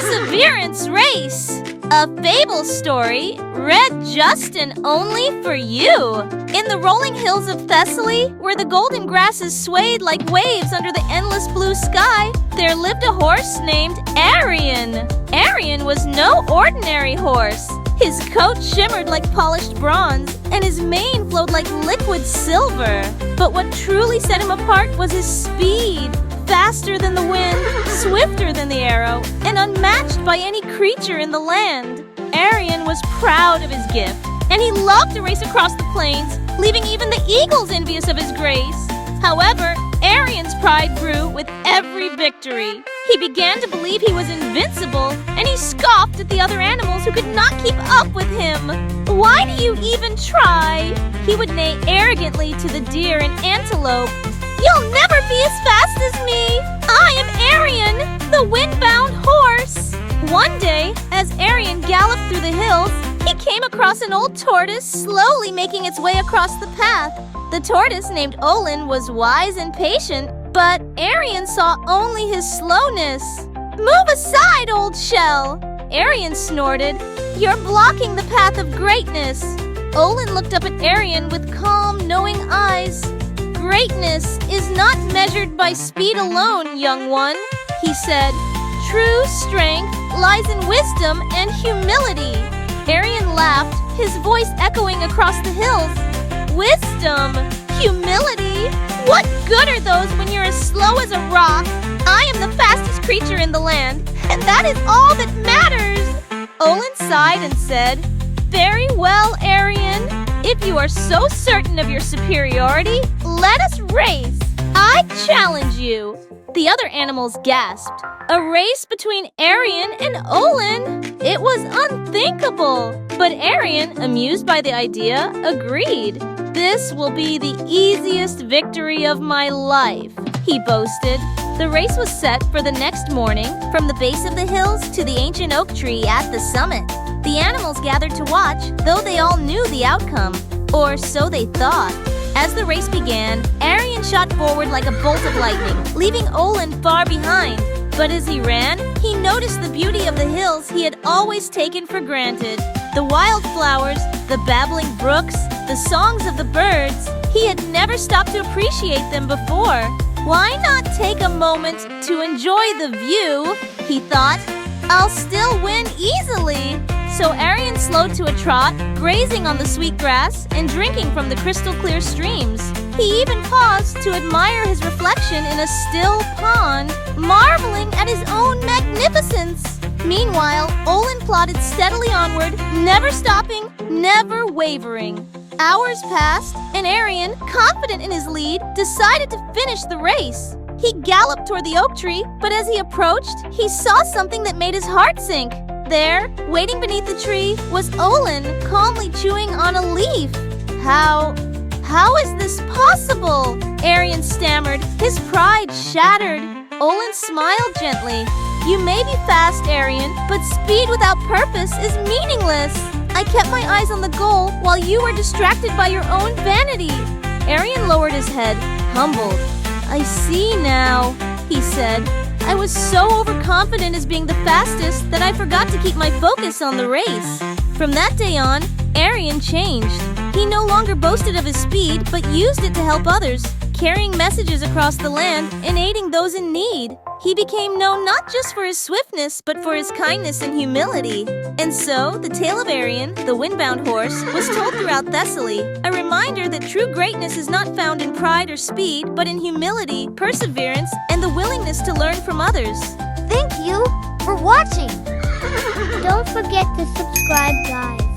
Perseverance Race, a Fable story read just and only for you. In the rolling hills of Thessaly, where the golden grasses swayed like waves under the endless blue sky, there lived a horse named Arion. Arion was no ordinary horse. His coat shimmered like polished bronze, and his mane flowed like liquid silver. But what truly set him apart was his speed. Faster than the wind, swifter than the arrow, and unmatched by any creature in the land. Arion was proud of his gift, and he loved to race across the plains, leaving even the eagles envious of his grace. However, Arion's pride grew with every victory. He began to believe he was invincible, and he scoffed at the other animals who could not keep up with him. "Why do you even try?" he would neigh arrogantly to the deer and antelope. "You'll never be as fast as me! I am Arion, the wind-bound horse!" One day, as Arion galloped through the hills, he came across an old tortoise slowly making its way across the path. The tortoise, named Olin, was wise and patient, but Arion saw only his slowness. "Move aside, old shell!" Arion snorted. "You're blocking the path of greatness." Olin looked up at Arion with calm, knowing eyes. "Greatness is not measured by speed alone, young one," he said. "True strength lies in wisdom and humility." Arion laughed, his voice echoing across the hills. "Wisdom? Humility? What good are those when you're as slow as a rock? I am the fastest creature in the land, and that is all that matters." Olin sighed and said, "Very well, Arion. If you are so certain of your superiority, let us race. I challenge you." The other animals gasped. A race between Arion and Olin? It was unthinkable. But Arion, amused by the idea, agreed. "This will be the easiest victory of my life," he boasted. The race was set for the next morning, from the base of the hills to the ancient oak tree at the summit. The animals gathered to watch, though they all knew the outcome. Or so they thought. As the race began, Arion shot forward like a bolt of lightning, leaving Olin far behind. But as he ran, he noticed the beauty of the hills he had always taken for granted. The wildflowers, the babbling brooks, the songs of the birds. He had never stopped to appreciate them before. "Why not take a moment to enjoy the view?" he thought. "I'll still win easily." So Arion slowed to a trot, grazing on the sweet grass and drinking from the crystal-clear streams. He even paused to admire his reflection in a still pond, marveling at his own magnificence. Meanwhile, Olin plodded steadily onward, never stopping, never wavering. Hours passed, and Arion, confident in his lead, decided to finish the race. He galloped toward the oak tree, but as he approached, he saw something that made his heart sink. There, waiting beneath the tree, was Olin, calmly chewing on a leaf. How is this possible?" Arion stammered, his pride shattered. Olin smiled gently. "You may be fast, Arion, but speed without purpose is meaningless. I kept my eyes on the goal while you were distracted by your own vanity." Arion lowered his head, humbled. "I see now," he said. "I was so overconfident as being the fastest that I forgot to keep my focus on the race." From that day on, Arion changed. He no longer boasted of his speed, but used it to help others, carrying messages across the land and aiding those in need. He became known not just for his swiftness, but for his kindness and humility. And so, the tale of Arion, the wind-bound horse, was told throughout Thessaly, a reminder that true greatness is not found in pride or speed, but in humility, perseverance, and the willingness to learn from others. Thank you for watching. Don't forget to subscribe, guys.